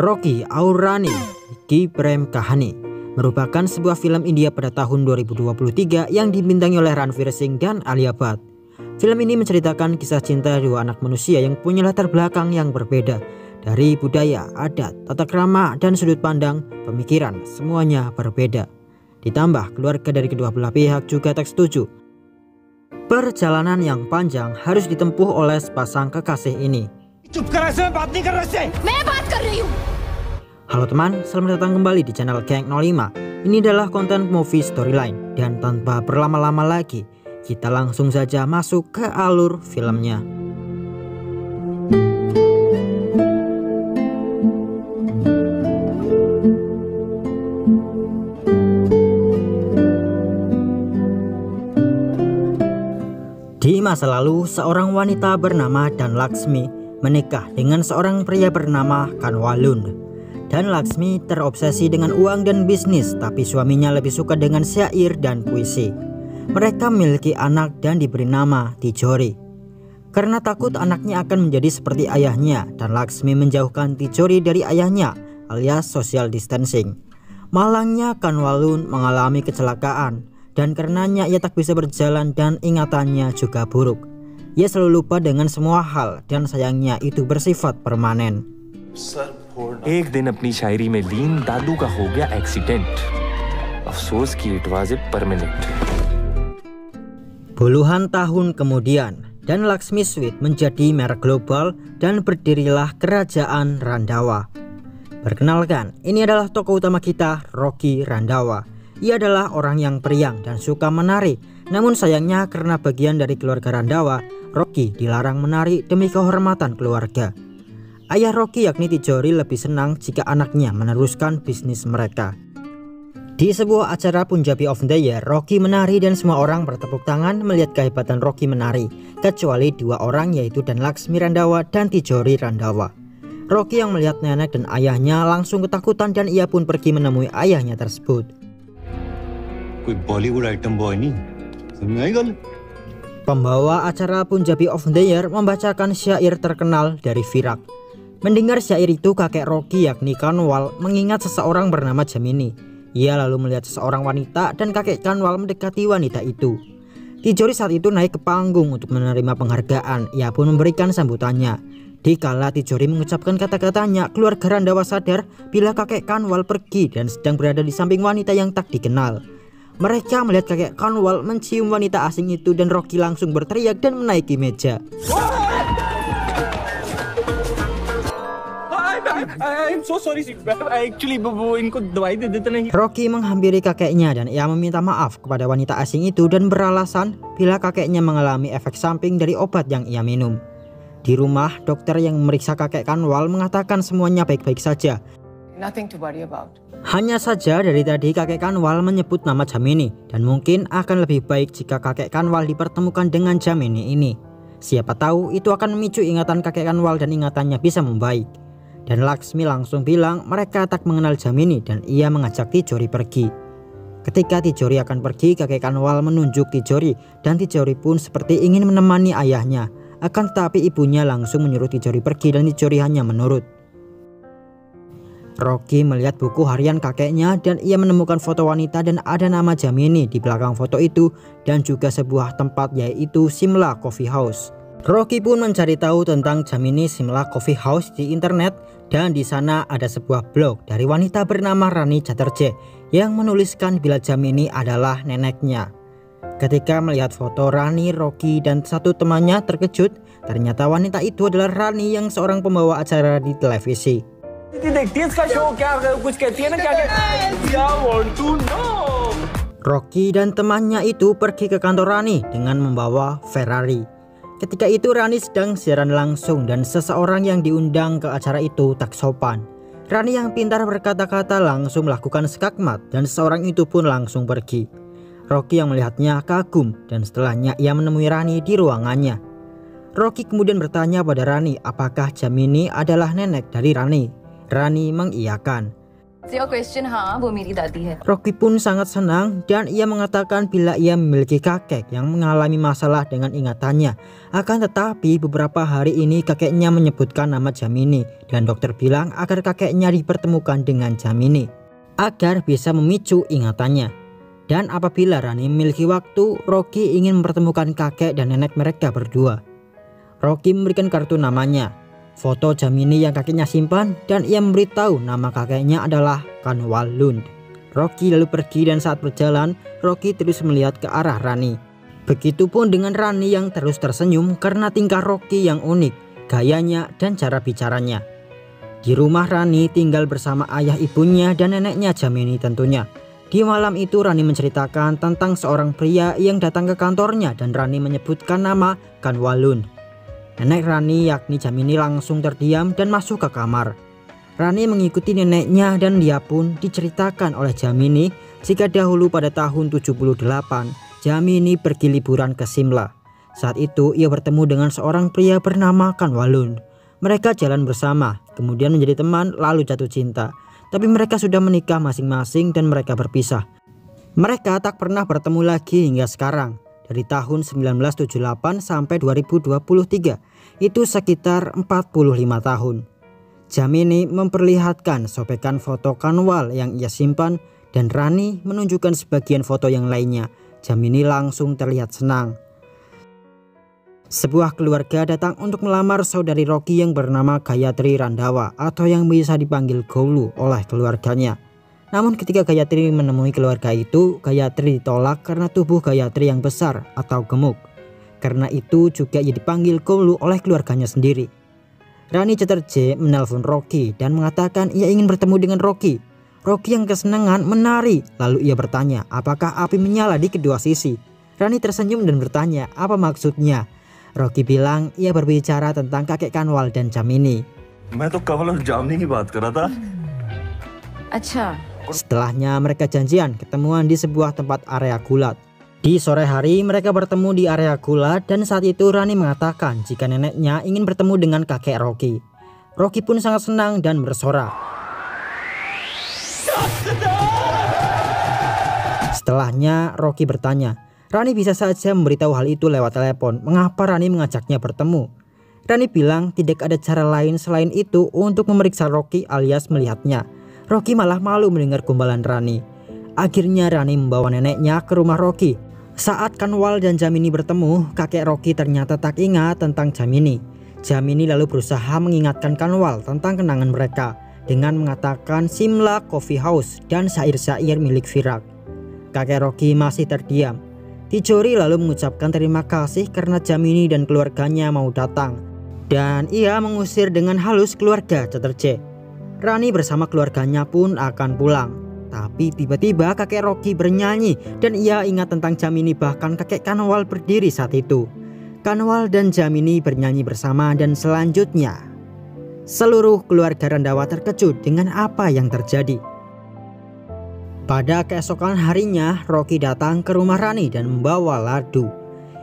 Rocky Aur Rani Ki Prem Kahani merupakan sebuah film India pada tahun 2023 yang dibintangi oleh Ranveer Singh dan Alia Bhatt. Film ini menceritakan kisah cinta dua anak manusia yang punya latar belakang yang berbeda dari budaya, adat, tata krama, dan sudut pandang pemikiran, semuanya berbeda. Ditambah keluarga dari kedua belah pihak juga tak setuju. Perjalanan yang panjang harus ditempuh oleh sepasang kekasih ini. Halo teman, selamat datang kembali di channel Gang 05. Ini adalah konten movie storyline, dan tanpa berlama-lama lagi kita langsung saja masuk ke alur filmnya. Di masa lalu, seorang wanita bernama Dan Laksmi menikah dengan seorang pria bernama Kanwalund. Dan Laksmi terobsesi dengan uang dan bisnis, tapi suaminya lebih suka dengan syair dan puisi. Mereka memiliki anak dan diberi nama Tijori. Karena takut anaknya akan menjadi seperti ayahnya, Dan Laksmi menjauhkan Tijori dari ayahnya alias social distancing. Malangnya Kanwalund mengalami kecelakaan, dan karenanya ia tak bisa berjalan dan ingatannya juga buruk. Ia selalu lupa dengan semua hal, dan sayangnya itu bersifat permanen. एक दिन अपनी शायरी में लीन दादू का हो गया एक्सीडेंट अफसोस कि it was a permanent. Puluhan tahun kemudian, Dan Laksmi Sweets menjadi merek global dan berdirilah Kerajaan Randawa. Perkenalkan, ini adalah tokoh utama kita, Rocky Randawa. Ia adalah orang yang periang dan suka menari. Namun sayangnya karena bagian dari keluarga Randawa, Rocky dilarang menari demi kehormatan keluarga. Ayah Rocky yakni Tijori lebih senang jika anaknya meneruskan bisnis mereka. Di sebuah acara Punjabi of the Year, Rocky menari dan semua orang bertepuk tangan melihat kehebatan Rocky menari, kecuali dua orang yaitu Dan Laksmi Randawa dan Tijori Randawa. Rocky yang melihat nenek dan ayahnya langsung ketakutan dan ia pun pergi menemui ayahnya tersebut. Bollywood item boy nih. Pembawa acara Punjabi of the Year membacakan syair terkenal dari Virak. Mendengar syair itu, kakek Rocky yakni Kanwal mengingat seseorang bernama Jamini. Ia lalu melihat seseorang wanita dan kakek Kanwal mendekati wanita itu. Tijori saat itu naik ke panggung untuk menerima penghargaan. Ia pun memberikan sambutannya. Dikala Tijori mengucapkan kata-katanya, keluarga Randawa sadar bila kakek Kanwal pergi dan sedang berada di samping wanita yang tak dikenal. Mereka melihat kakek Kanwal mencium wanita asing itu dan Rocky langsung berteriak dan menaiki meja. Rocky menghampiri kakeknya dan ia meminta maaf kepada wanita asing itu dan beralasan bila kakeknya mengalami efek samping dari obat yang ia minum. Di rumah, dokter yang memeriksa kakek Kanwal mengatakan semuanya baik-baik saja. Nothing to worry about. Hanya saja dari tadi kakek Kanwal menyebut nama Jamini, dan mungkin akan lebih baik jika kakek Kanwal dipertemukan dengan Jamini ini. Siapa tahu itu akan memicu ingatan kakek Kanwal dan ingatannya bisa membaik. Dan Laksmi langsung bilang mereka tak mengenal Jamini dan ia mengajak Tijori pergi. Ketika Tijori akan pergi, kakek Kanwal menunjuk Tijori dan Tijori pun seperti ingin menemani ayahnya. Akan tetapi ibunya langsung menyuruh Tijori pergi dan Tijori hanya menurut. Rocky melihat buku harian kakeknya dan ia menemukan foto wanita dan ada nama Jamini di belakang foto itu dan juga sebuah tempat yaitu Simla Coffee House. Rocky pun mencari tahu tentang Jamini Simla Coffee House di internet dan di sana ada sebuah blog dari wanita bernama Rani Chatterjee yang menuliskan bila Jamini adalah neneknya. Ketika melihat foto Rani, Rocky dan satu temannya terkejut. Ternyata wanita itu adalah Rani yang seorang pembawa acara di televisi. Rocky dan temannya itu pergi ke kantor Rani dengan membawa Ferrari. Ketika itu Rani sedang siaran langsung dan seseorang yang diundang ke acara itu tak sopan. Rani yang pintar berkata-kata langsung melakukan skakmat dan seseorang itu pun langsung pergi. Rocky yang melihatnya kagum dan setelahnya ia menemui Rani di ruangannya. Rocky kemudian bertanya pada Rani apakah Jamini adalah nenek dari Rani. Rani mengiyakan. So your question, हाँ, वो मेरी दादी है. Rocky pun sangat senang dan ia mengatakan bila ia memiliki kakek yang mengalami masalah dengan ingatannya. Akan tetapi beberapa hari ini kakeknya menyebutkan nama Jamini dan dokter bilang agar kakeknya dipertemukan dengan Jamini agar bisa memicu ingatannya. Dan apabila Rani memiliki waktu, Rocky ingin mempertemukan kakek dan nenek mereka berdua. Rocky memberikan kartu namanya, foto Jamini yang kakeknya simpan, dan ia memberitahu nama kakeknya adalah Kanwal Lund. Rocky lalu pergi dan saat berjalan, Rocky terus melihat ke arah Rani. Begitupun dengan Rani yang terus tersenyum karena tingkah Rocky yang unik, gayanya dan cara bicaranya. Di rumah Rani tinggal bersama ayah ibunya dan neneknya Jamini tentunya. Di malam itu Rani menceritakan tentang seorang pria yang datang ke kantornya dan Rani menyebutkan nama Kanwal Lund. Nenek Rani yakni Jamini langsung terdiam dan masuk ke kamar. Rani mengikuti neneknya dan dia pun diceritakan oleh Jamini jika dahulu pada tahun 78 Jamini pergi liburan ke Simla. Saat itu ia bertemu dengan seorang pria bernama Kanwal Lund. Mereka jalan bersama, kemudian menjadi teman lalu jatuh cinta. Tapi mereka sudah menikah masing-masing dan mereka berpisah. Mereka tak pernah bertemu lagi hingga sekarang. Dari tahun 1978 sampai 2023, itu sekitar 45 tahun. Jamini memperlihatkan sobekan foto Kanwal yang ia simpan dan Rani menunjukkan sebagian foto yang lainnya. Jamini langsung terlihat senang. Sebuah keluarga datang untuk melamar saudari Rocky yang bernama Gayatri Randawa atau yang bisa dipanggil Golu oleh keluarganya. Namun ketika Gayatri menemui keluarga itu, Gayatri ditolak karena tubuh Gayatri yang besar atau gemuk. Karena itu juga ia dipanggil Golu oleh keluarganya sendiri. Rani Chatterjee menelpon Rocky dan mengatakan ia ingin bertemu dengan Rocky. Rocky yang kesenangan menari, lalu ia bertanya apakah api menyala di kedua sisi. Rani tersenyum dan bertanya apa maksudnya. Rocky bilang ia berbicara tentang kakek Kanwal dan Jamini. मैं तो कंवल और जामनी की बात कर रहा था. अच्छा. Setelahnya mereka janjian ketemuan di sebuah tempat area gulat. Di sore hari mereka bertemu di area gulat dan saat itu Rani mengatakan jika neneknya ingin bertemu dengan kakek Rocky. Rocky pun sangat senang dan bersorak. Setelahnya Rocky bertanya, Rani bisa saja memberitahu hal itu lewat telepon. Mengapa Rani mengajaknya bertemu? Rani bilang tidak ada cara lain selain itu untuk memeriksa Rocky alias melihatnya. Rocky malah malu mendengar gombalan Rani. Akhirnya Rani membawa neneknya ke rumah Rocky. Saat Kanwal dan Jamini bertemu, kakek Rocky ternyata tak ingat tentang Jamini. Jamini lalu berusaha mengingatkan Kanwal tentang kenangan mereka dengan mengatakan Simla Coffee House dan syair-syair milik Virak. Kakek Rocky masih terdiam. Tijori lalu mengucapkan terima kasih karena Jamini dan keluarganya mau datang. Dan ia mengusir dengan halus keluarga Chatterjee. Rani bersama keluarganya pun akan pulang. Tapi tiba-tiba kakek Rocky bernyanyi dan ia ingat tentang Jamini, bahkan kakek Kanwal berdiri saat itu. Kanwal dan Jamini bernyanyi bersama dan selanjutnya seluruh keluarga Randawa terkejut dengan apa yang terjadi. Pada keesokan harinya Rocky datang ke rumah Rani dan membawa ladu.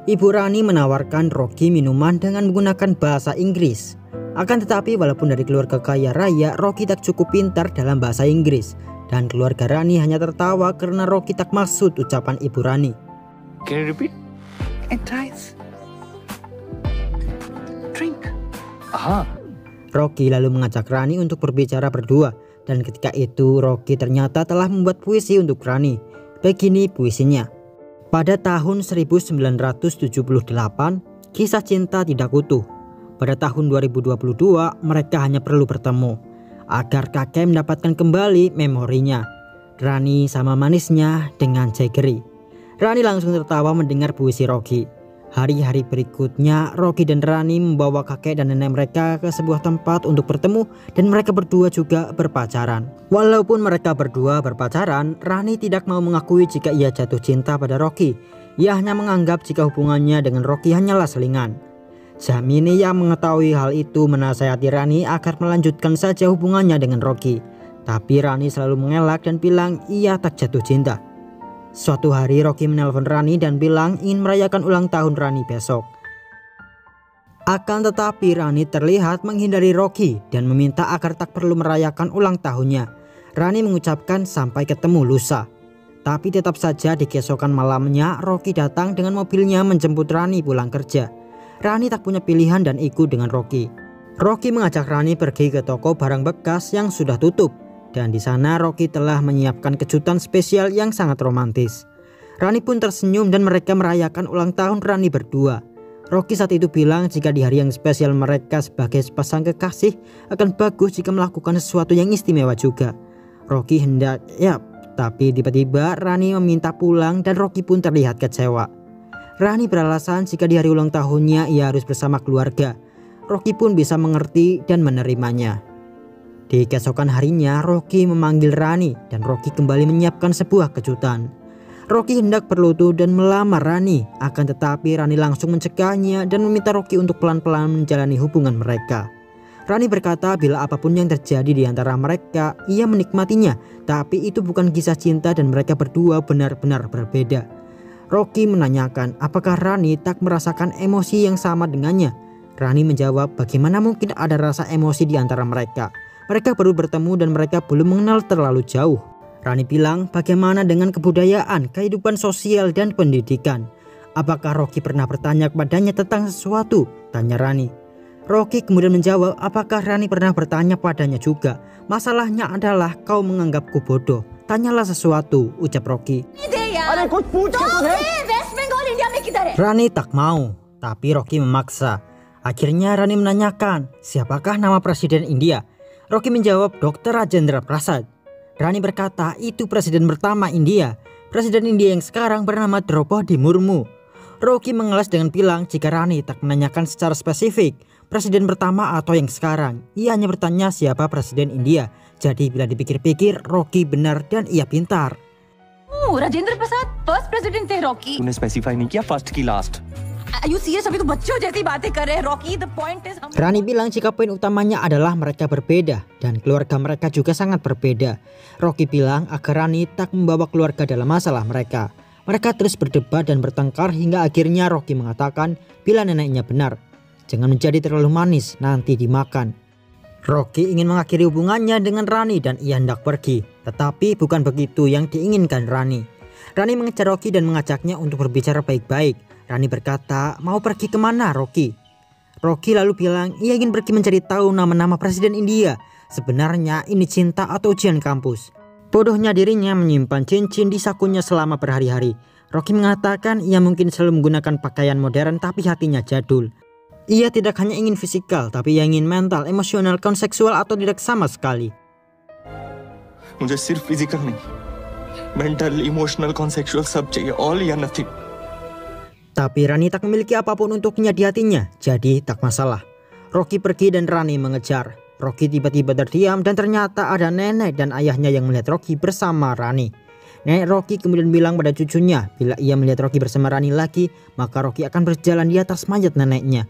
Ibu Rani menawarkan Rocky minuman dengan menggunakan bahasa Inggris. Akan tetapi walaupun dari keluarga kaya raya, Rocky tak cukup pintar dalam bahasa Inggris. Dan keluarga Rani hanya tertawa karena Rocky tak maksud ucapan ibu Rani. Can you repeat? Entice. Drink. हाँ. Rocky lalu mengajak Rani untuk berbicara berdua. Dan ketika itu Rocky ternyata telah membuat puisi untuk Rani. Begini puisinya. Pada tahun 1978, kisah cinta tidak utuh. Pada tahun 2022 mereka hanya perlu bertemu agar kakek mendapatkan kembali memorinya. Rani sama manisnya dengan Jaggery. Rani langsung tertawa mendengar puisi Rocky. Hari-hari berikutnya Rocky dan Rani membawa kakek dan nenek mereka ke sebuah tempat untuk bertemu dan mereka berdua juga berpacaran. Walaupun mereka berdua berpacaran, Rani tidak mau mengakui jika ia jatuh cinta pada Rocky. Ia hanya menganggap jika hubungannya dengan Rocky hanyalah selingan. Jamini yang mengetahui hal itu menasihati Rani agar melanjutkan saja hubungannya dengan Rocky. Tapi Rani selalu mengelak dan bilang ia tak jatuh cinta. Suatu hari Rocky menelpon Rani dan bilang ingin merayakan ulang tahun Rani besok. Akan tetapi Rani terlihat menghindari Rocky dan meminta agar tak perlu merayakan ulang tahunnya. Rani mengucapkan sampai ketemu lusa. Tapi tetap saja di keesokan malamnya Rocky datang dengan mobilnya menjemput Rani pulang kerja. Rani tak punya pilihan dan ikut dengan Rocky. Rocky mengajak Rani pergi ke toko barang bekas yang sudah tutup. Dan di sana Rocky telah menyiapkan kejutan spesial yang sangat romantis. Rani pun tersenyum dan mereka merayakan ulang tahun Rani berdua. Rocky saat itu bilang jika di hari yang spesial mereka sebagai sepasang kekasih akan bagus jika melakukan sesuatu yang istimewa juga. Rocky hendak tapi tiba-tiba Rani meminta pulang dan Rocky pun terlihat kecewa. Rani beralasan jika di hari ulang tahunnya ia harus bersama keluarga. Rocky pun bisa mengerti dan menerimanya. Di keesokan harinya Rocky memanggil Rani dan Rocky kembali menyiapkan sebuah kejutan. Rocky hendak berlutut dan melamar Rani, akan tetapi Rani langsung mencegahnya dan meminta Rocky untuk pelan-pelan menjalani hubungan mereka. Rani berkata bila apapun yang terjadi di antara mereka, ia menikmatinya, tapi itu bukan kisah cinta dan mereka berdua benar-benar berbeda. Rocky menanyakan apakah Rani tak merasakan emosi yang sama dengannya. Rani menjawab bagaimana mungkin ada rasa emosi di antara mereka. Mereka baru bertemu dan mereka belum mengenal terlalu jauh. Rani bilang bagaimana dengan kebudayaan, kehidupan sosial dan pendidikan. Apakah Rocky pernah bertanya kepadanya tentang sesuatu? Tanya Rani. Rocky kemudian menjawab apakah Rani pernah bertanya padanya juga. Masalahnya adalah kau menganggapku bodoh. Tanyalah sesuatu, ucap Rocky. Rani tak mau, tapi Rocky memaksa. Akhirnya Rani menanyakan siapakah nama Presiden India. Rocky menjawab Dr. Rajendra Prasad. Rani berkata itu presiden pertama India. Presiden India yang sekarang bernama Draupadi Murmu. Rocky mengelas dengan bilang jika Rani tak menanyakan secara spesifik presiden pertama atau yang sekarang. Ia hanya bertanya siapa presiden India. Jadi bila dipikir-pikir Rocky benar dan ia pintar. Rajendra Prasad first president थे Rocky. तूने specify नहीं किया फर्स्ट की last. Are you serious? अभी तो बच्चों जैसी बातें कर रहे हैं Rocky. The point is Rani bilang jika poin utamanya adalah mereka berbeda dan keluarga mereka juga sangat berbeda. Rocky bilang agar Rani tak membawa keluarga dalam masalah mereka. Mereka terus berdebat dan bertengkar hingga akhirnya Rocky mengatakan bila neneknya benar. Jangan menjadi terlalu manis, nanti dimakan. Rocky ingin mengakhiri hubungannya dengan Rani dan ia hendak pergi. Tetapi bukan begitu yang diinginkan Rani. Rani mengejar Rocky dan mengajaknya untuk berbicara baik-baik. Rani berkata, mau pergi kemana Rocky? Rocky lalu bilang ia ingin pergi mencari tahu nama-nama presiden India. Sebenarnya ini cinta atau ujian kampus. Bodohnya dirinya menyimpan cincin di sakunya selama berhari-hari. Rocky mengatakan ia mungkin selalu menggunakan pakaian modern tapi hatinya jadul. Ia tidak hanya ingin fisikal tapi ia ingin mental, emosional, konseksual atau tidak sama sekali. मुझे सिर्फ फिजिकल नहीं, mental, emotional, कॉन्सेक्सुअल सब चाहिए, all या nothing. Tapi Rani tak memiliki apapun untuknya di hatinya, jadi tak masalah. Rocky pergi dan Rani mengejar. Rocky tiba-tiba terdiam dan ternyata ada nenek dan ayahnya yang melihat Rocky bersama Rani. Nenek Rocky kemudian bilang pada cucunya bila ia melihat Rocky bersama Rani lagi, maka Rocky akan berjalan di atas mayat neneknya.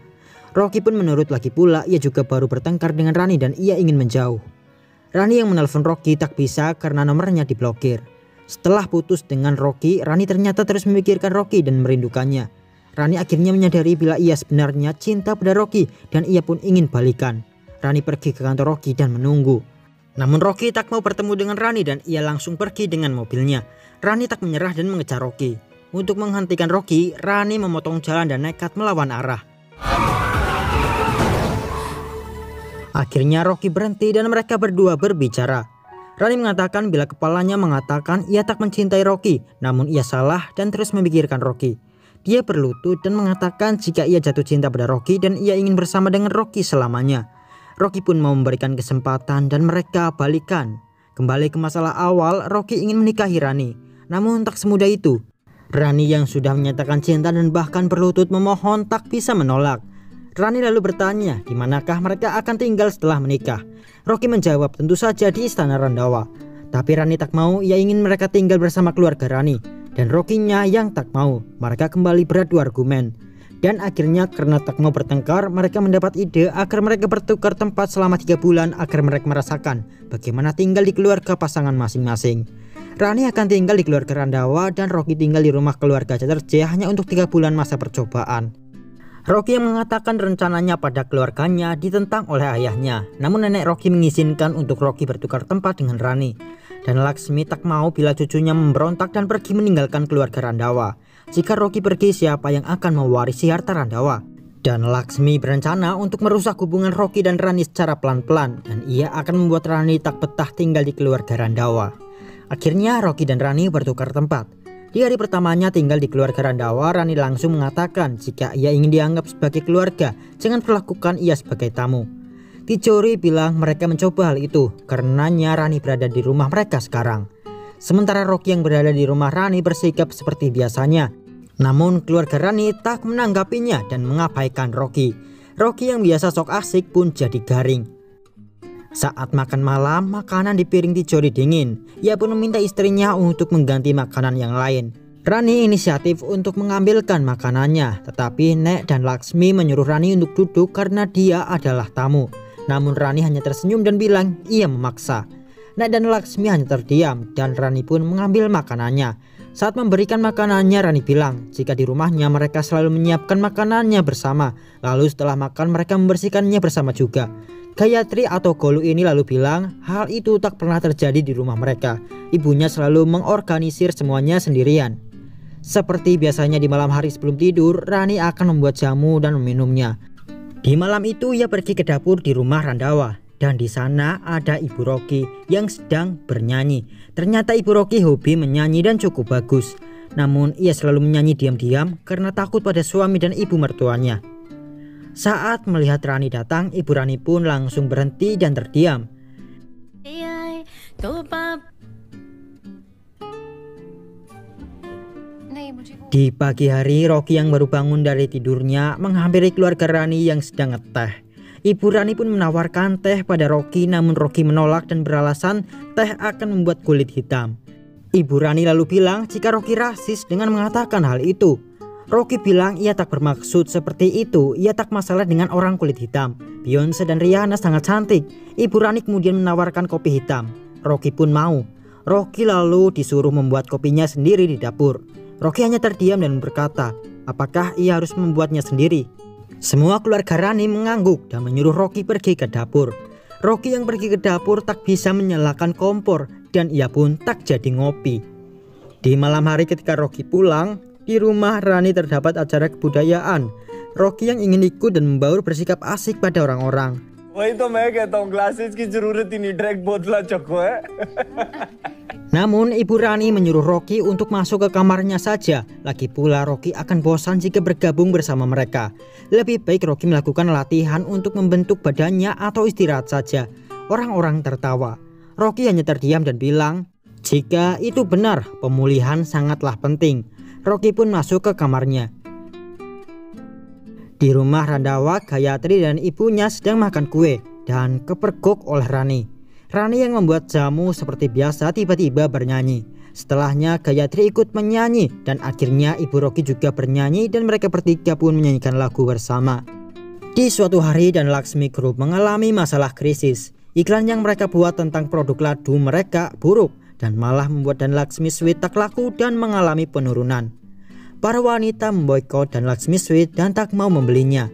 Rocky pun menurut lagi pula, ia juga baru bertengkar dengan Rani dan ia ingin menjauh. Rani yang menelpon Rocky tak bisa karena nomornya diblokir. Setelah putus dengan Rocky, Rani ternyata terus memikirkan Rocky dan merindukannya. Rani akhirnya menyadari bila ia sebenarnya cinta pada Rocky dan ia pun ingin balikan. Rani pergi ke kantor Rocky dan menunggu. Namun Rocky tak mau bertemu dengan Rani dan ia langsung pergi dengan mobilnya. Rani tak menyerah dan mengejar Rocky. Untuk menghentikan Rocky, Rani memotong jalan dan nekat melawan arah. Akhirnya Rocky berhenti dan mereka berdua berbicara. Rani mengatakan bila kepalanya mengatakan ia tak mencintai Rocky, namun ia salah dan terus memikirkan Rocky. Dia berlutut dan mengatakan jika ia jatuh cinta pada Rocky dan ia ingin bersama dengan Rocky selamanya. Rocky pun mau memberikan kesempatan dan mereka balikan. Kembali ke masalah awal, Rocky ingin menikahi Rani. Namun tak semudah itu. Rani yang sudah menyatakan cinta dan bahkan berlutut memohon tak bisa menolak. Rani lalu bertanya di manakah mereka akan tinggal setelah menikah. Rocky menjawab tentu saja di istana Randawa. Tapi Rani tak mau, ia ingin mereka tinggal bersama keluarga Rani. Dan Rocky-nya yang tak mau. Mereka kembali beradu argumen. Dan akhirnya karena tak mau bertengkar, mereka mendapat ide agar mereka bertukar tempat selama 3 bulan agar mereka merasakan bagaimana tinggal di keluarga pasangan masing-masing. Rani akan tinggal di keluarga Randawa dan Rocky tinggal di rumah keluarga Chatterjee hanya untuk 3 bulan masa percobaan. Rocky yang mengatakan rencananya pada keluarganya ditentang oleh ayahnya. Namun nenek Rocky mengizinkan untuk Rocky bertukar tempat dengan Rani. Dan Laksmi tak mau bila cucunya memberontak dan pergi meninggalkan keluarga Randawa. Jika Rocky pergi, siapa yang akan mewarisi harta Randawa? Dan Laksmi berencana untuk merusak hubungan Rocky dan Rani secara pelan-pelan. Dan ia akan membuat Rani tak betah tinggal di keluarga Randawa. Akhirnya Rocky dan Rani bertukar tempat. Di hari pertamanya tinggal di keluarga Randawa, Rani langsung mengatakan jika ia ingin dianggap sebagai keluarga, jangan perlakukan ia sebagai tamu. Tijori bilang mereka mencoba hal itu, karenanya Rani berada di rumah mereka sekarang. Sementara Rocky yang berada di rumah Rani bersikap seperti biasanya. Namun keluarga Rani tak menanggapinya dan mengabaikan Rocky. Rocky yang biasa sok asik pun jadi garing. Saat makan malam, makanan di piring Tijori dingin. Ia pun meminta istrinya untuk mengganti makanan yang lain. Rani inisiatif untuk mengambilkan makanannya, tetapi Nek dan Laksmi menyuruh Rani untuk duduk karena dia adalah tamu. Namun Rani hanya tersenyum dan bilang ia memaksa. Nek dan Laksmi hanya terdiam dan Rani pun mengambil makanannya. Saat memberikan makanannya, Rani bilang jika di rumahnya mereka selalu menyiapkan makanannya bersama. Lalu setelah makan mereka membersihkannya bersama juga. Gayatri atau Golu ini lalu bilang hal itu tak pernah terjadi di rumah mereka. Ibunya selalu mengorganisir semuanya sendirian. Seperti biasanya di malam hari sebelum tidur, Rani akan membuat jamu dan meminumnya. Di malam itu ia pergi ke dapur di rumah Randawa. Dan di sana ada Ibu Rocky yang sedang bernyanyi. Ternyata Ibu Rocky hobi menyanyi dan cukup bagus. Namun ia selalu menyanyi diam-diam karena takut pada suami dan ibu mertuanya. Saat melihat Rani datang, Ibu Rani pun langsung berhenti dan terdiam. Di pagi hari, Rocky yang baru bangun dari tidurnya menghampiri keluarga Rani yang sedang ngeteh. Ibu Rani pun menawarkan teh pada Rocky, namun Rocky menolak dan beralasan teh akan membuat kulit hitam. Ibu Rani lalu bilang jika Rocky rasis dengan mengatakan hal itu. Rocky bilang ia tak bermaksud seperti itu, ia tak masalah dengan orang kulit hitam. Beyonce dan Rihanna sangat cantik. Ibu Rani kemudian menawarkan kopi hitam. Rocky pun mau. Rocky lalu disuruh membuat kopinya sendiri di dapur. Rocky hanya terdiam dan berkata, apakah ia harus membuatnya sendiri? Semua keluarga Rani mengangguk dan menyuruh Rocky pergi ke dapur. Rocky yang pergi ke dapur tak bisa menyalakan kompor dan ia pun tak jadi ngopi. Di malam hari ketika Rocky pulang, di rumah Rani terdapat acara kebudayaan. Rocky yang ingin ikut dan membaur bersikap asik pada orang-orang. वही तो मैं कहता हूँ ग्लासेस की जरूरत ही नहीं डायरेक्ट बोतला चखो है. Namun Ibu Rani menyuruh Rocky untuk masuk ke kamarnya saja. Lagi pula Rocky akan bosan jika bergabung bersama mereka. Lebih baik Rocky melakukan latihan untuk membentuk badannya atau istirahat saja. Orang-orang tertawa. Rocky hanya terdiam dan bilang, jika itu benar, pemulihan sangatlah penting. Rocky pun masuk ke kamarnya. Di rumah Randawa, Gayatri dan ibunya sedang makan kue dan kepergok oleh Rani. Rani yang membuat jamu seperti biasa tiba-tiba bernyanyi. Setelahnya Gayatri ikut menyanyi dan akhirnya Ibu Rocky juga bernyanyi dan mereka bertiga pun menyanyikan lagu bersama. Di suatu hari dan Laksmi Group mengalami masalah krisis. Iklan yang mereka buat tentang produk ladu mereka buruk dan malah membuat Dan Laksmi Sweet tak laku dan mengalami penurunan. Para wanita memboikot Dan Laksmi Sweet dan tak mau membelinya.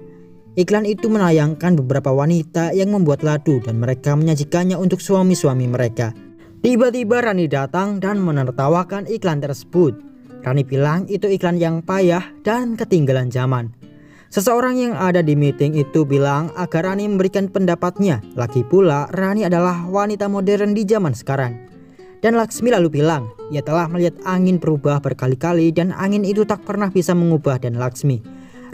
Iklan itu menayangkan beberapa wanita yang membuat ladu dan mereka menyajikannya untuk suami-suami mereka. Tiba-tiba Rani datang dan menertawakan iklan tersebut. Rani bilang itu iklan yang payah dan ketinggalan zaman. Seseorang yang ada di meeting itu bilang agar Rani memberikan pendapatnya. Lagi pula Rani adalah wanita modern di zaman sekarang. Dan Laksmi lalu bilang ia telah melihat angin berubah berkali-kali dan angin itu tak pernah bisa mengubah Dan Laksmi.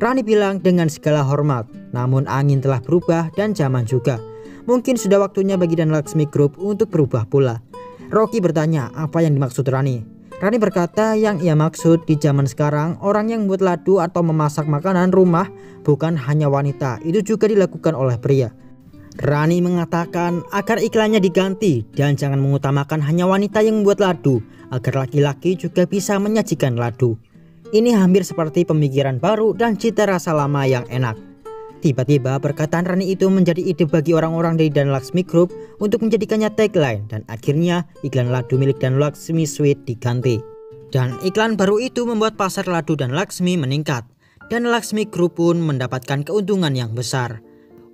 Rani bilang dengan segala hormat, namun angin telah berubah dan zaman juga. Mungkin sudah waktunya bagi Dan Laksmi Group untuk berubah pula. Rocky bertanya apa yang dimaksud Rani. Rani berkata yang ia maksud di zaman sekarang orang yang membuat ladu atau memasak makanan rumah bukan hanya wanita, itu juga dilakukan oleh pria. Rani mengatakan agar iklannya diganti dan jangan mengutamakan hanya wanita yang membuat ladu, agar laki-laki juga bisa menyajikan ladu. Ini hampir seperti pemikiran baru dan cita rasa lama yang enak. Tiba-tiba perkataan Rani itu menjadi ide bagi orang-orang dari Dan Laksmi Group untuk menjadikannya tagline dan akhirnya iklan ladu milik Dan Laksmi Sweet diganti. Dan iklan baru itu membuat pasar ladu Dan Laksmi meningkat. dan Laksmi Group pun mendapatkan keuntungan yang besar.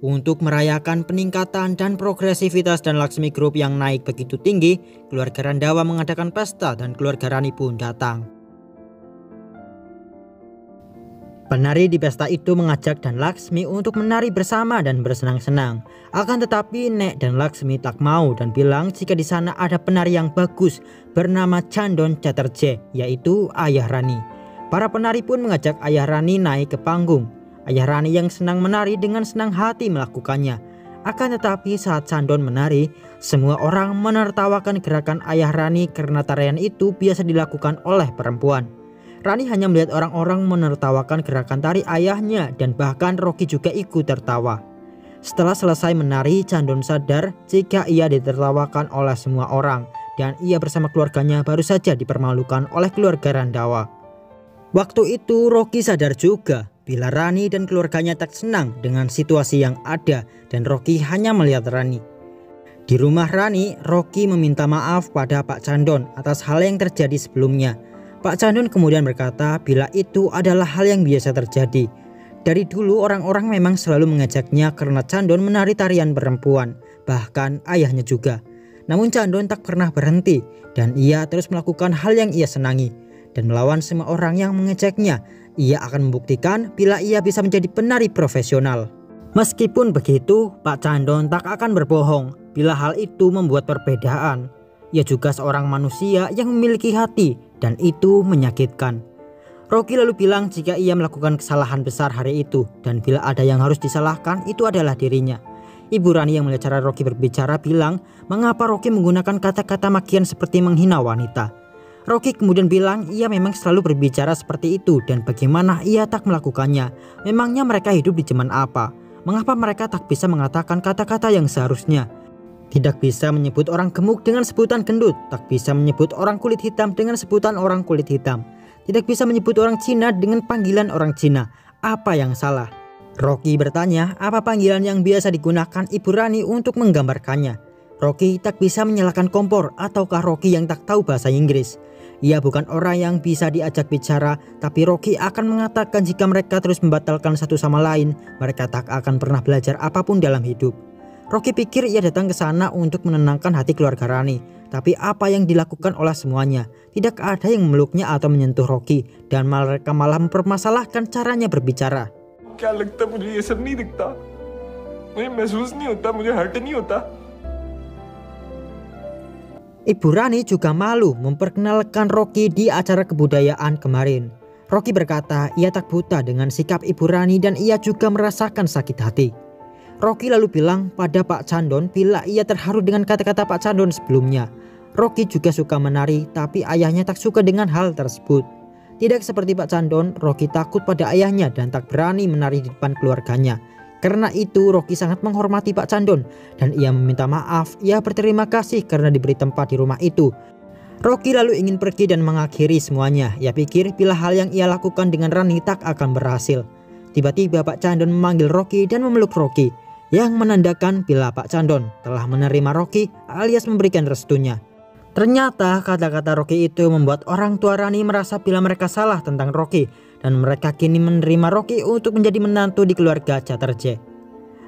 Untuk merayakan peningkatan dan progresivitas dan Laksmi Group yang naik begitu tinggi, keluarga Randawa mengadakan pesta dan keluarga Rani pun datang. Penari di pesta itu mengajak dan Laksmi untuk menari bersama dan bersenang-senang. Akan tetapi Nek dan Laksmi tak mau dan bilang jika di sana ada penari yang bagus bernama Chandon Chatterjee, yaitu ayah Rani. Para penari pun mengajak ayah Rani naik ke panggung. Ayah Rani yang senang menari dengan senang hati melakukannya. Akan tetapi saat Chandon menari, semua orang menertawakan gerakan ayah Rani karena tarian itu biasa dilakukan oleh perempuan. Rani hanya melihat orang-orang menertawakan gerakan tari ayahnya dan bahkan Rocky juga ikut tertawa. Setelah selesai menari, Chandon sadar jika ia ditertawakan oleh semua orang dan ia bersama keluarganya baru saja dipermalukan oleh keluarga Randawa. Waktu itu Rocky sadar juga bila Rani dan keluarganya tak senang dengan situasi yang ada dan Rocky hanya melihat Rani. Di rumah Rani, Rocky meminta maaf pada Pak Chandon atas hal yang terjadi sebelumnya. Pak Chandon kemudian berkata bila itu adalah hal yang biasa terjadi. Dari dulu orang-orang memang selalu mengajaknya karena Chandon menari tarian perempuan, bahkan ayahnya juga. Namun Chandon tak pernah berhenti dan ia terus melakukan hal yang ia senangi. Dan melawan semua orang yang mengejaknya, ia akan membuktikan bila ia bisa menjadi penari profesional. Meskipun begitu, Pak Chandon tak akan berbohong bila hal itu membuat perbedaan. Ia juga seorang manusia yang memiliki hati dan itu menyakitkan. Rocky lalu bilang jika ia melakukan kesalahan besar hari itu dan bila ada yang harus disalahkan itu adalah dirinya. Ibu Rani yang melihat cara Rocky berbicara bilang mengapa Rocky menggunakan kata-kata makian seperti menghina wanita. Rocky kemudian bilang ia memang selalu berbicara seperti itu dan bagaimana ia tak melakukannya. Memangnya mereka hidup di zaman apa? Mengapa mereka tak bisa mengatakan kata-kata yang seharusnya? Tidak bisa menyebut orang gemuk dengan sebutan gendut, tak bisa menyebut orang kulit hitam dengan sebutan orang kulit hitam. Tidak bisa menyebut orang Cina dengan panggilan orang Cina. Apa yang salah? Rocky bertanya apa panggilan yang biasa digunakan Ibu Rani untuk menggambarkannya. Rocky tak bisa menyalakan kompor ataukah Rocky yang tak tahu bahasa Inggris. Ia bukan orang yang bisa diajak bicara, tapi Rocky akan mengatakan jika mereka terus membatalkan satu sama lain, mereka tak akan pernah belajar apapun dalam hidup. Rocky pikir ia datang ke sana untuk menenangkan hati keluarga Rani, tapi apa yang dilakukan oleh semuanya? Tidak ada yang memeluknya atau menyentuh Rocky, dan mereka malah mempermasalahkan caranya berbicara. क्या लगता मुझे ये सब नहीं दिखता मुझे महसूस नहीं होता मुझे हर्ट नहीं होता. Ibu Rani juga malu memperkenalkan Rocky di acara kebudayaan kemarin. Rocky berkata ia tak buta dengan sikap Ibu Rani dan ia juga merasakan sakit hati. Rocky lalu bilang pada Pak Chandon bila ia terharu dengan kata-kata Pak Chandon sebelumnya. Rocky juga suka menari tapi ayahnya tak suka dengan hal tersebut. Tidak seperti Pak Chandon, Rocky takut pada ayahnya dan tak berani menari di depan keluarganya. Karena itu Rocky sangat menghormati Pak Chandon dan ia meminta maaf. Ia berterima kasih karena diberi tempat di rumah itu. Rocky lalu ingin pergi dan mengakhiri semuanya. Ia pikir bila hal yang ia lakukan dengan Rani tak akan berhasil. Tiba-tiba Pak Chandon memanggil Rocky dan memeluk Rocky, yang menandakan bila Pak Chandon telah menerima Rocky alias memberikan restunya. Ternyata kata-kata Rocky itu membuat orang tua Rani merasa bila mereka salah tentang Rocky dan mereka kini menerima Rocky untuk menjadi menantu di keluarga Chatterjee.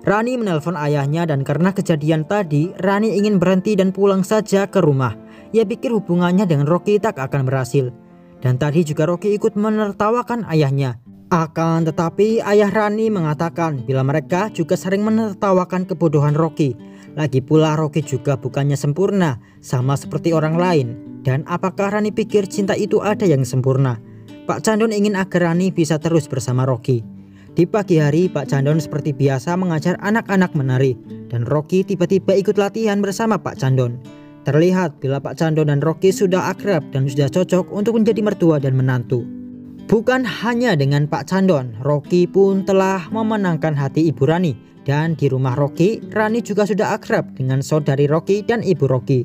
Rani menelpon ayahnya dan karena kejadian tadi Rani ingin berhenti dan pulang saja ke rumah. Ia pikir hubungannya dengan Rocky tak akan berhasil. Dan tadi juga Rocky ikut menertawakan ayahnya. Akan tetapi ayah Rani mengatakan bila mereka juga sering menertawakan kebodohan Rocky. Lagi pula Rocky juga bukannya sempurna sama seperti orang lain. Dan apakah Rani pikir cinta itu ada yang sempurna? Pak Chandon ingin agar Rani bisa terus bersama Rocky. Di pagi hari Pak Chandon seperti biasa mengajar anak-anak menari. Dan Rocky tiba-tiba ikut latihan bersama Pak Chandon. Terlihat bila Pak Chandon dan Rocky sudah akrab dan sudah cocok untuk menjadi mertua dan menantu. Bukan hanya dengan Pak Chandon, Rocky pun telah memenangkan hati Ibu Rani. Dan di rumah Rocky, Rani juga sudah akrab dengan saudari Rocky dan ibu Rocky.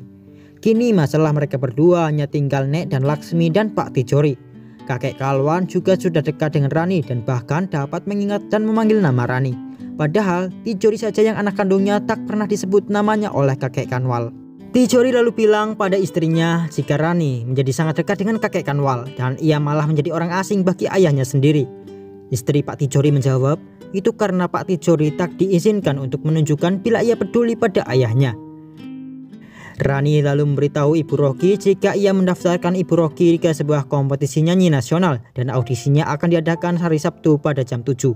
Kini masalah mereka berdua hanya tinggal Nek dan Laksmi dan Pak Tijori. Kakek Kalwan juga sudah dekat dengan Rani dan bahkan dapat mengingat dan memanggil nama Rani. Padahal Tijori saja yang anak kandungnya tak pernah disebut namanya oleh kakek Kanwal. Tijori lalu bilang pada istrinya jika Rani menjadi sangat dekat dengan kakek Kanwal dan ia malah menjadi orang asing bagi ayahnya sendiri. Istri Pak Tijori menjawab, itu karena Pak Tijori tak diizinkan untuk menunjukkan bila ia peduli pada ayahnya. Rani lalu memberitahu Ibu Rocky jika ia mendaftarkan Ibu Rocky ke sebuah kompetisi nyanyi nasional dan audisinya akan diadakan hari Sabtu pada jam 7.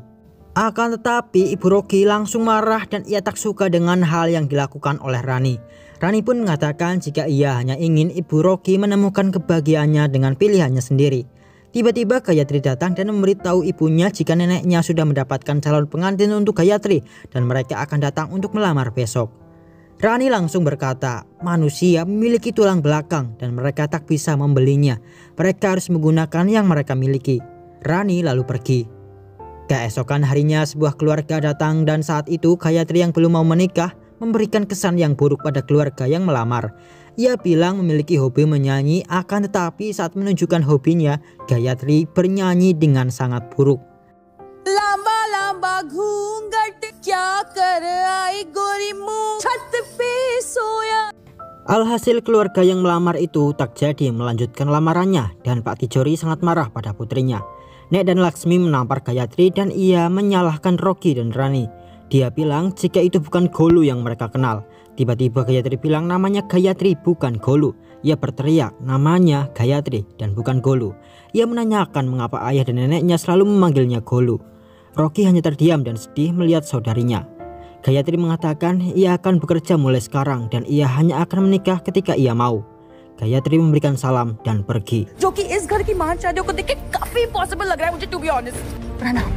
Akan tetapi Ibu Rocky langsung marah dan ia tak suka dengan hal yang dilakukan oleh Rani. Rani pun mengatakan jika ia hanya ingin Ibu Rocky menemukan kebahagiaannya dengan pilihannya sendiri. Tiba-tiba Gayatri datang dan memberitahu ibunya jika neneknya sudah mendapatkan calon pengantin untuk Gayatri dan mereka akan datang untuk melamar besok. Rani langsung berkata, manusia memiliki tulang belakang dan mereka tak bisa membelinya. Mereka harus menggunakan yang mereka miliki. Rani lalu pergi. Keesokan harinya sebuah keluarga datang dan saat itu Gayatri yang belum mau menikah memberikan kesan yang buruk pada keluarga yang melamar. Ia bilang memiliki hobi menyanyi, akan tetapi saat menunjukkan hobinya, Gayatri bernyanyi dengan sangat buruk. Lamba-lamba घूंघट क्या कर आई गोरी मुँह छत पे सोया. Alhasil keluarga yang melamar itu tak jadi melanjutkan lamarannya dan Pak Tijori sangat marah pada putrinya. Nek dan Laksmi menampar Gayatri dan ia menyalahkan Rocky dan Rani. Dia bilang jika itu bukan Golu yang mereka kenal. Tiba-tiba Gayatri bilang namanya Gayatri bukan Golu. Ia berteriak namanya Gayatri dan bukan Golu. Ia menanyakan mengapa ayah dan neneknya selalu memanggilnya Golu. Rocky hanya terdiam dan sedih melihat saudarinya. Gayatri mengatakan ia akan bekerja mulai sekarang dan ia hanya akan menikah ketika ia mau. Gayatri memberikan salam dan pergi. जो कि इस घर की मान शादियों को देख के काफी पॉसिबल लग रहा है मुझे, to be honest. प्रणाम.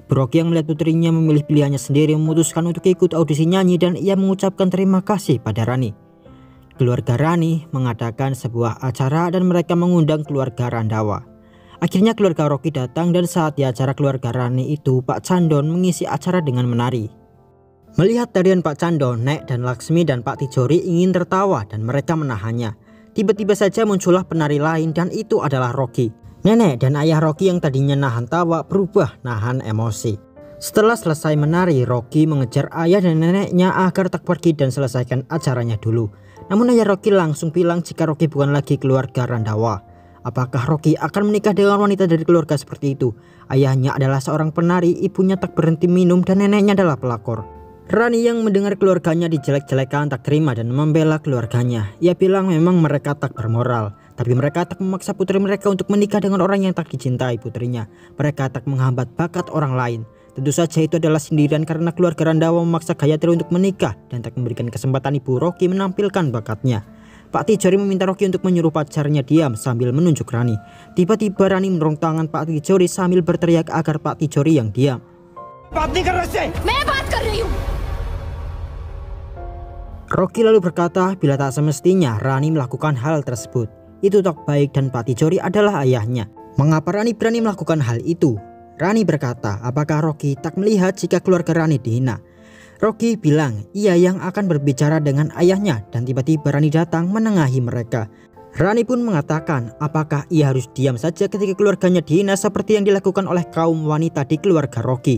Rocky yang melihat putrinya memilih pilihannya sendiri memutuskan untuk ikut audisi nyanyi dan ia mengucapkan terima kasih pada Rani. Keluarga Rani mengadakan sebuah acara dan mereka mengundang keluarga Randawa. Akhirnya keluarga Rocky datang dan saat di acara keluarga Rani itu Pak Chandon mengisi acara dengan menari. Melihat tarian Pak Chandon, Nek dan Laksmi dan Pak Tijori ingin tertawa dan mereka menahannya. Tiba-tiba saja muncullah penari lain dan itu adalah Rocky. Nenek dan ayah Rocky yang tadinya nahan tawa berubah nahan emosi. Setelah selesai menari, Rocky mengejar ayah dan neneknya agar tak pergi dan selesaikan acaranya dulu. Namun ayah Rocky langsung bilang jika Rocky bukan lagi keluarga Randawa. Apakah Rocky akan menikah dengan wanita dari keluarga seperti itu? Ayahnya adalah seorang penari, ibunya tak berhenti minum dan neneknya adalah pelakor. Rani yang mendengar keluarganya dijelek-jelekan tak terima dan membela keluarganya. Ia bilang memang mereka tak bermoral, tapi mereka tak memaksa putri mereka untuk menikah dengan orang yang tak dicintai putrinya. Mereka tak menghambat bakat orang lain. Tentu saja itu adalah sindiran karena keluarga Randawa memaksa Gayatri untuk menikah dan tak memberikan kesempatan Ibu Rocky menampilkan bakatnya. Pak Tijori meminta Rocky untuk menyuruh pacarnya diam sambil menunjuk Rani. Tiba-tiba Rani mendorong tangan Pak Tijori sambil berteriak agar Pak Tijori yang diam. मैं बात कर रही हूँ. Rocky lalu berkata bila tak semestinya Rani melakukan hal tersebut. Itu tak baik dan Pak Tijori adalah ayahnya. Mengapa Rani berani melakukan hal itu? Rani berkata apakah Rocky tak melihat jika keluarga Rani dihina? Rocky bilang ia yang akan berbicara dengan ayahnya dan tiba-tiba Rani datang menengahi mereka. Rani pun mengatakan apakah ia harus diam saja ketika keluarganya dihina seperti yang dilakukan oleh kaum wanita di keluarga Rocky.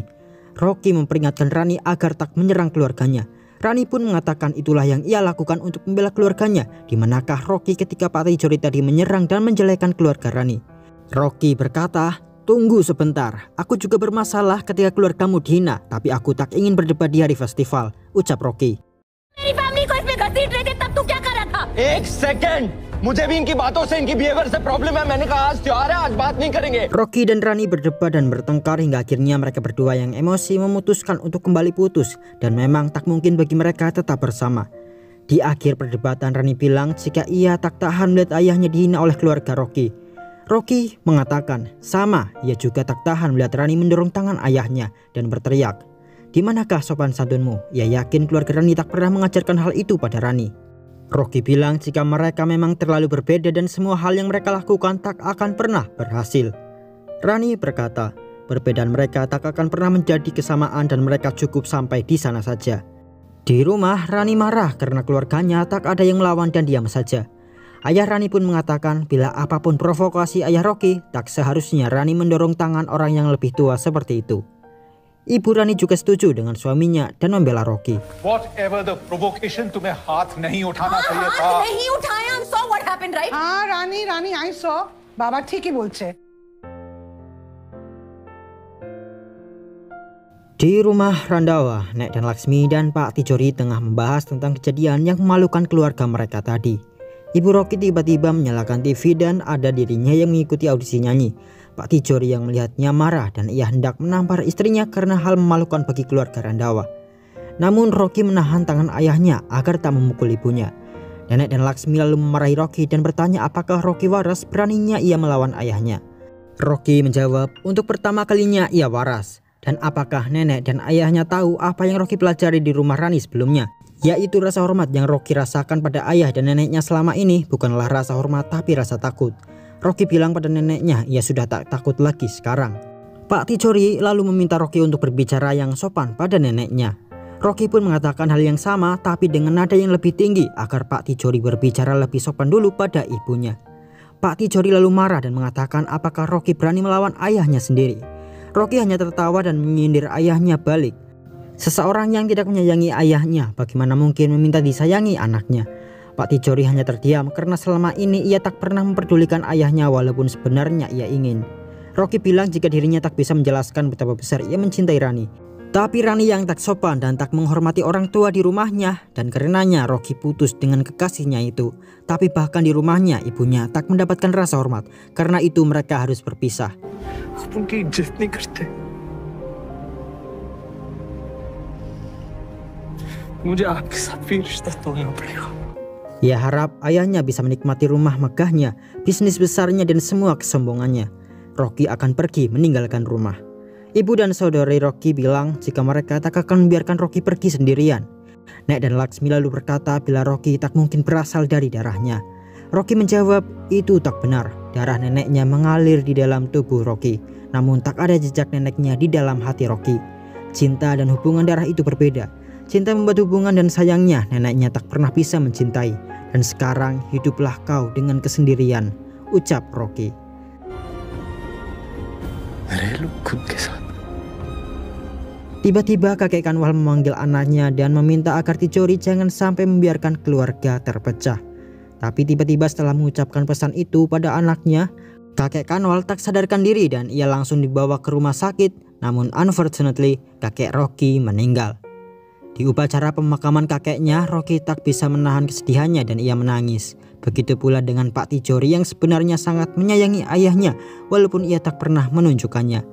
Rocky memperingatkan Rani agar tak menyerang keluarganya. Rani pun mengatakan itulah yang ia lakukan untuk membela keluarganya. Di manakah Rocky ketika Pak Tijori tadi menyerang dan menjelekan keluarga Rani? Rocky berkata, tunggu sebentar, aku juga bermasalah ketika keluargamu dihina, tapi aku tak ingin berdebat di hari festival, ucap Rocky. मेरी फैमिली को इसमें घसीट रहे थे तब तू क्या कर रहा था? एक सेकंड, मुझे भी इनकी बातों से इनकी बिहेवियर से प्रॉब्लम है. मैंने कहा आज त्योहार है, आज बात नहीं करेंगे. Rocky dan Rani berdebat dan bertengkar hingga akhirnya mereka berdua yang emosi memutuskan untuk kembali putus dan memang tak mungkin bagi mereka tetap bersama. Di akhir perdebatan Rani bilang jika ia tak tahan melihat ayahnya dihina oleh keluarga Rocky. Rocky mengatakan sama, ia juga tak tahan melihat Rani mendorong tangan ayahnya dan berteriak, "Di manakah sopan santunmu?" Ia yakin keluarga Rani tak pernah mengajarkan hal itu pada Rani. Rocky bilang jika mereka memang terlalu berbeda dan semua hal yang mereka lakukan tak akan pernah berhasil. Rani berkata, perbedaan mereka tak akan pernah menjadi kesamaan dan mereka cukup sampai di sana saja. Di rumah, Rani marah karena keluarganya tak ada yang melawan dan diam saja. Ayah Rani pun mengatakan bila apapun provokasi ayah Rocky, tak seharusnya Rani mendorong tangan orang yang lebih tua seperti itu. Ibu Rani juga setuju dengan suaminya dan membela Rocky. Whatever the provocation, तुम्हें हाथ नहीं उठाना चाहिए था. नहीं उठाया. I saw what happened, right? हाँ रानी I saw. बाबा ठीक ही बोलছে. Di rumah Randawa, Nek dan Laksmi dan Pak Tijori tengah membahas tentang kejadian yang memalukan keluarga mereka tadi. Ibu Rocky tiba-tiba menyalakan TV dan ada dirinya yang mengikuti audisi nyanyi. Pak Tijori yang melihatnya marah dan ia hendak menampar istrinya karena hal memalukan bagi keluarga Randawa. Namun Rocky menahan tangan ayahnya agar tak memukul ibunya. Nenek dan Laksmi lalu memarahi Rocky dan bertanya apakah Rocky waras, beraninya ia melawan ayahnya. Rocky menjawab untuk pertama kalinya ia waras. Dan apakah nenek dan ayahnya tahu apa yang Rocky pelajari di rumah Rani sebelumnya? Yaitu rasa hormat yang Rocky rasakan pada ayah dan neneknya selama ini bukanlah rasa hormat tapi rasa takut. Rocky bilang pada neneknya ia sudah tak takut lagi sekarang. Pak Tijori lalu meminta Rocky untuk berbicara yang sopan pada neneknya. Rocky pun mengatakan hal yang sama tapi dengan nada yang lebih tinggi agar Pak Tijori berbicara lebih sopan dulu pada ibunya. Pak Tijori lalu marah dan mengatakan apakah Rocky berani melawan ayahnya sendiri. Rocky hanya tertawa dan menyindir ayahnya balik. Seseorang yang tidak menyayangi ayahnya bagaimana mungkin meminta disayangi anaknya? Pak Tijori hanya terdiam karena selama ini ia tak pernah memperdulikan ayahnya walaupun sebenarnya ia ingin. Rocky bilang jika dirinya tak bisa menjelaskan betapa besar ia mencintai Rani. Tapi Rani yang tak sopan dan tak menghormati orang tua di rumahnya dan karenanya Rocky putus dengan kekasihnya itu. Tapi bahkan di rumahnya ibunya tak mendapatkan rasa hormat, karena itu mereka harus berpisah. उनकी इज्जत नहीं करते। मुझे आपके साथ भी रिश्ता तोड़ना पड़ेगा। Ia harap ayahnya bisa menikmati rumah megahnya, bisnis besarnya dan semua kesombongannya. Rocky akan pergi meninggalkan rumah. Ibu dan saudari Rocky bilang jika mereka tak akan membiarkan Rocky pergi sendirian. Nek dan Laksmi lalu berkata bila Rocky tak mungkin berasal dari darahnya. Rocky menjawab itu tak benar. Darah neneknya mengalir di dalam tubuh Rocky, namun tak ada jejak neneknya di dalam hati Rocky. Cinta dan hubungan darah itu berbeda. Cinta membuat hubungan dan sayangnya neneknya tak pernah bisa mencintai. Dan sekarang hiduplah kau dengan kesendirian, ucap Rocky. Tiba-tiba kakek Kanwal memanggil anaknya dan meminta agar Tijori jangan sampai membiarkan keluarga terpecah. Tapi tiba-tiba setelah mengucapkan pesan itu pada anaknya, kakek Kanwal tak sadarkan diri dan ia langsung dibawa ke rumah sakit. Namun unfortunately kakek Rocky meninggal. Di upacara pemakaman kakeknya, Rocky tak bisa menahan kesedihannya dan ia menangis. Begitu pula dengan Pak Tijori yang sebenarnya sangat menyayangi ayahnya walaupun ia tak pernah menunjukkannya.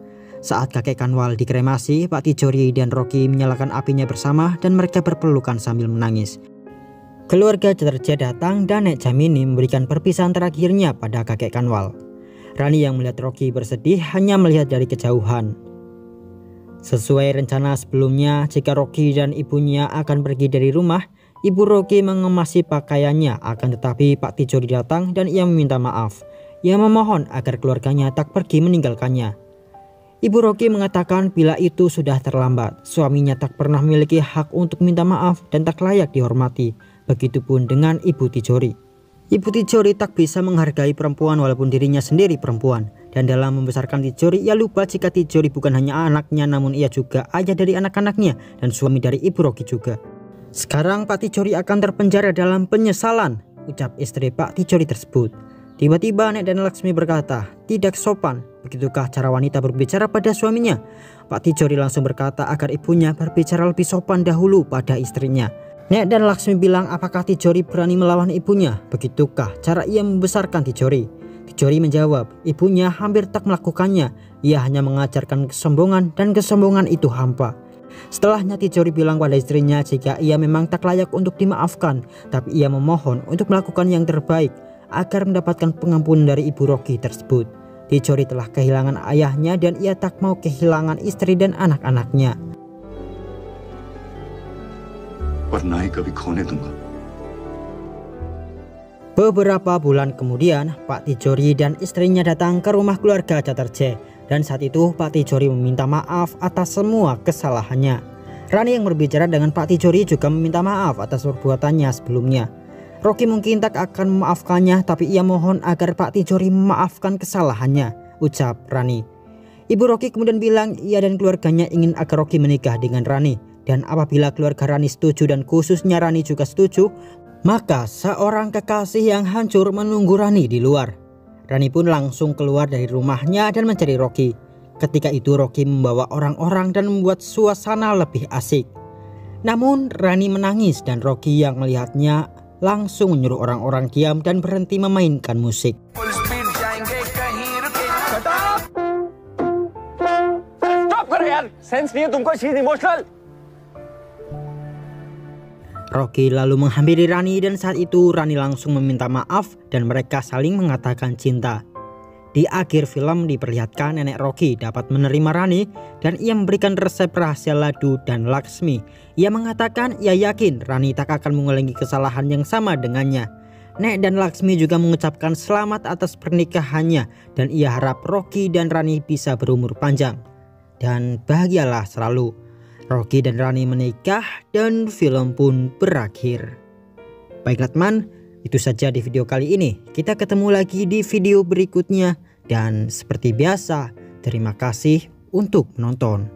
Saat kakek Kanwal dikremasi, Pak Tijori dan Rocky menyalakan apinya bersama dan mereka berpelukan sambil menangis. Keluarga Ceterje datang dan Nek Jamini memberikan perpisahan terakhirnya pada kakek Kanwal. Rani yang melihat Rocky bersedih hanya melihat dari kejauhan. Sesuai rencana sebelumnya, jika Rocky dan ibunya akan pergi dari rumah, ibu Rocky mengemasi pakaiannya, akan tetapi Pak Tijori datang dan ia meminta maaf. Ia memohon agar keluarganya tak pergi meninggalkannya. Ibu Rocky mengatakan bila itu sudah terlambat, suaminya tak pernah memiliki hak untuk minta maaf dan tak layak dihormati. Begitupun dengan Ibu Tijori. Ibu Tijori tak bisa menghargai perempuan walaupun dirinya sendiri perempuan. Dan dalam membesarkan Tijori, ia lupa jika Tijori bukan hanya anaknya namun ia juga ayah dari anak-anaknya dan suami dari Ibu Rocky juga. Sekarang Pak Tijori akan terpenjara dalam penyesalan, ucap istri Pak Tijori tersebut. Tiba-tiba Nek dan Laksmi berkata, tidak sopan, begitukah cara wanita berbicara pada suaminya? Pak Tijori langsung berkata agar ibunya berbicara lebih sopan dahulu pada istrinya. Nek dan Laksmi bilang apakah Tijori berani melawan ibunya? Begitukah cara ia membesarkan Tijori? Tijori menjawab, ibunya hampir tak melakukannya. Ia hanya mengajarkan kesombongan dan kesombongan itu hampa. Setelahnya Tijori bilang pada istrinya jika ia memang tak layak untuk dimaafkan, tapi ia memohon untuk melakukan yang terbaik agar mendapatkan pengampunan dari Ibu Rocky tersebut. Tijori telah kehilangan ayahnya dan ia tak mau kehilangan istri dan anak-anaknya. Beberapa bulan kemudian, Pak Tijori dan istrinya datang ke rumah keluarga Ceterje. Dan saat itu Pak Tijori meminta maaf atas semua kesalahannya. Rani yang berbicara dengan Pak Tijori juga meminta maaf atas perbuatannya sebelumnya. Rocky mungkin tak akan memaafkannya, tapi ia mohon agar Pak Tijori memaafkan kesalahannya, ucap Rani. Ibu Rocky kemudian bilang ia dan keluarganya ingin agar Rocky menikah dengan Rani. Dan apabila keluarga Rani setuju dan khususnya Rani juga setuju, maka seorang kekasih yang hancur menunggu Rani di luar. Rani pun langsung keluar dari rumahnya dan mencari Rocky. Ketika itu Rocky membawa orang-orang dan membuat suasana lebih asik. Namun Rani menangis dan Rocky yang melihatnya langsung menyuruh orang-orang diam dan berhenti memainkan musik. Stop करो यार, सेंस नहीं है तुमको, she is emotional. Rocky lalu menghampiri Rani dan saat itu Rani langsung meminta maaf dan mereka saling mengatakan cinta. Di akhir film diperlihatkan nenek Rocky dapat menerima Rani dan ia memberikan resep rahasia ladu dan Laksmi. Ia mengatakan ia yakin Rani tak akan mengulangi kesalahan yang sama dengannya. Nek dan Laksmi juga mengucapkan selamat atas pernikahannya dan ia harap Rocky dan Rani bisa berumur panjang. Dan bahagialah selalu. Rocky dan Rani menikah dan film pun berakhir. Baiklah teman, itu saja di video kali ini. Kita ketemu lagi di video berikutnya. Dan seperti biasa, terima kasih untuk menonton.